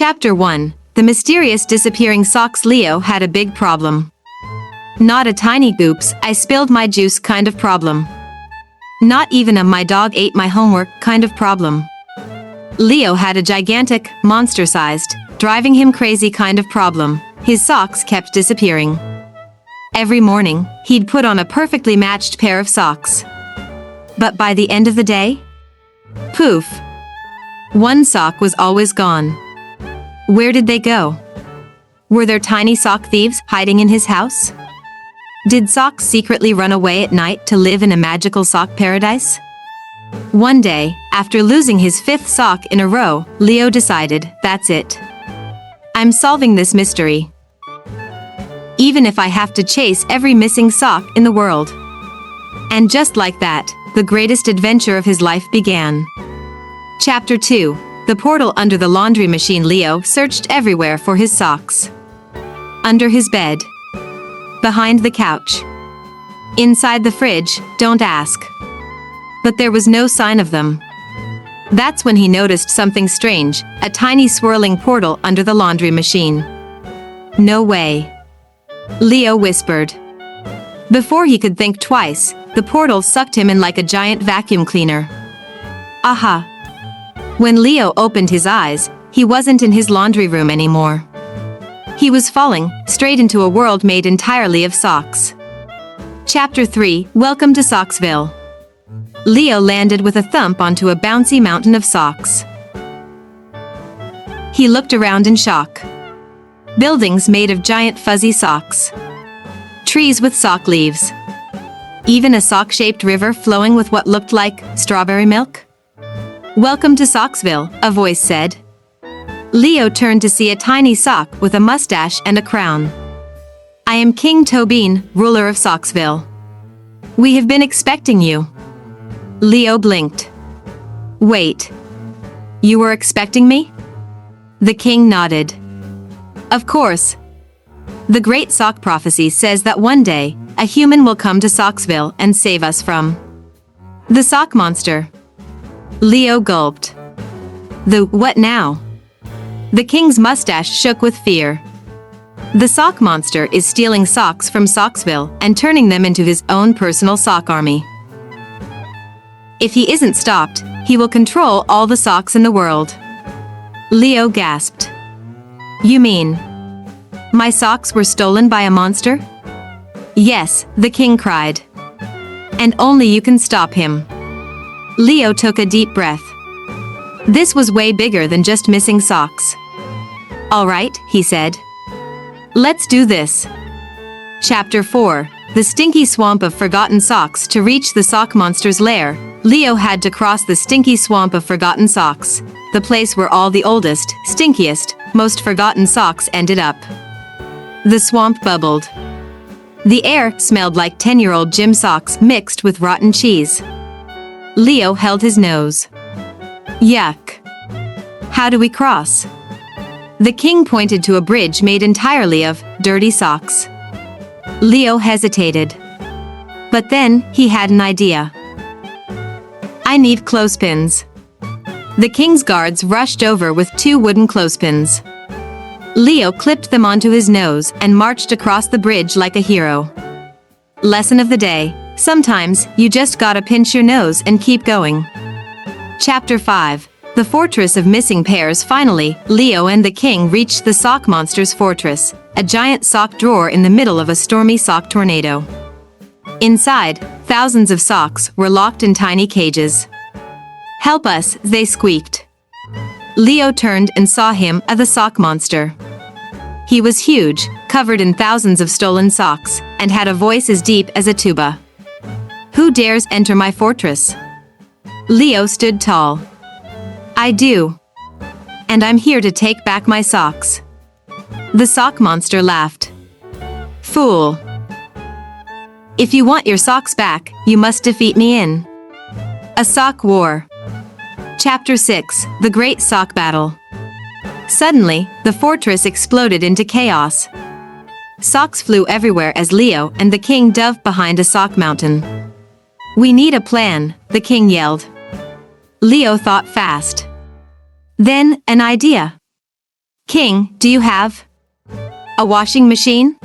Chapter 1. The Mysterious Disappearing Socks. Leo had a big problem. Not a tiny oops, I spilled my juice kind of problem. Not even a my dog ate my homework kind of problem. Leo had a gigantic, monster-sized, driving him crazy kind of problem. His socks kept disappearing. Every morning, he'd put on a perfectly matched pair of socks. But by the end of the day, poof! One sock was always gone. Where did they go? Were there tiny sock thieves hiding in his house? Did socks secretly run away at night to live in a magical sock paradise? One day, after losing his fifth sock in a row, Leo decided, that's it. I'm solving this mystery. Even if I have to chase every missing sock in the world. And just like that, the greatest adventure of his life began. Chapter 2. The Portal. Under the laundry machine. Leo searched everywhere for his socks. Under his bed. Behind the couch. Inside the fridge, don't ask. But there was no sign of them. That's when he noticed something strange, a tiny swirling portal under the laundry machine. No way. Leo whispered. Before he could think twice, the portal sucked him in like a giant vacuum cleaner. Aha! When Leo opened his eyes, he wasn't in his laundry room anymore. He was falling straight into a world made entirely of socks. Chapter 3. Welcome to Socksville. Leo landed with a thump onto a bouncy mountain of socks. He looked around in shock. Buildings made of giant fuzzy socks. Trees with sock leaves. Even a sock-shaped river flowing with what looked like strawberry milk. Welcome to Socksville, a voice said. Leo turned to see a tiny sock with a mustache and a crown. I am King Tobin, ruler of Socksville. We have been expecting you. Leo blinked. Wait. You were expecting me? The king nodded. Of course. The great sock prophecy says that one day, a human will come to Socksville and save us from the sock monster. Leo gulped. The what now? The king's mustache shook with fear. The sock monster is stealing socks from Socksville and turning them into his own personal sock army. If he isn't stopped, he will control all the socks in the world. Leo gasped. You mean my socks were stolen by a monster? Yes, the king cried. And only you can stop him. Leo took a deep breath. This was way bigger than just missing socks. All right, he said. Let's do this. Chapter 4. The Stinky Swamp of Forgotten Socks. To reach the sock monster's lair, Leo had to cross the stinky swamp of forgotten socks, the place where all the oldest, stinkiest, most forgotten socks ended up. The swamp bubbled. The air smelled like 10-year-old gym socks mixed with rotten cheese. Leo held his nose. Yuck. How do we cross? The king pointed to a bridge made entirely of dirty socks. Leo hesitated. But then, he had an idea. I need clothespins. The king's guards rushed over with 2 wooden clothespins. Leo clipped them onto his nose and marched across the bridge like a hero. Lesson of the day. Sometimes, you just gotta pinch your nose and keep going. Chapter 5. The Fortress of Missing Pairs. Finally, Leo and the king reached the sock monster's fortress, a giant sock drawer in the middle of a stormy sock tornado. Inside, thousands of socks were locked in tiny cages. Help us, they squeaked. Leo turned and saw him, the sock monster. He was huge, covered in thousands of stolen socks, and had a voice as deep as a tuba. Who dares enter my fortress? Leo stood tall. I do. And I'm here to take back my socks. The sock monster laughed. Fool. If you want your socks back, you must defeat me in a sock war. Chapter 6. The Great Sock Battle. Suddenly, the fortress exploded into chaos. Socks flew everywhere as Leo and the king dove behind a sock mountain. We need a plan, the king yelled. Leo thought fast. Then, an idea. King, do you have a washing machine?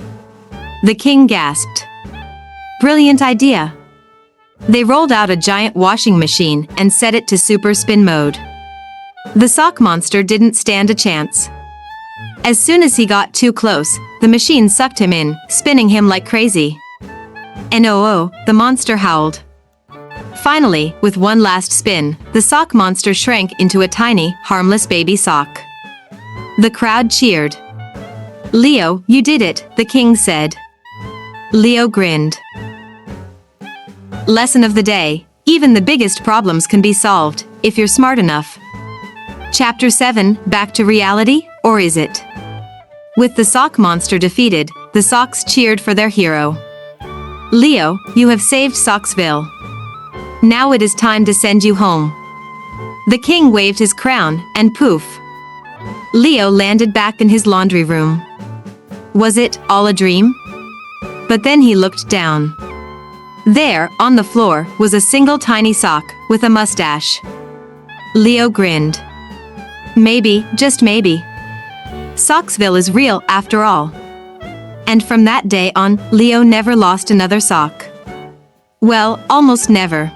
The king gasped. Brilliant idea. They rolled out a giant washing machine and set it to super spin mode. The sock monster didn't stand a chance. As soon as he got too close, the machine sucked him in, spinning him like crazy. And oh, the monster howled. Finally, with one last spin, the sock monster shrank into a tiny, harmless baby sock. The crowd cheered. Leo, you did it, the king said. Leo grinned. Lesson of the day: even the biggest problems can be solved, if you're smart enough. Chapter 7, Back to Reality, or is it? With the sock monster defeated, the socks cheered for their hero. Leo, you have saved Socksville. Now it is time to send you home. The king waved his crown, and poof. Leo landed back in his laundry room. Was it all a dream? But then he looked down. There, on the floor, was a single tiny sock, with a mustache. Leo grinned. Maybe, just maybe, Socksville is real after all. And from that day on, Leo never lost another sock. Well, almost never.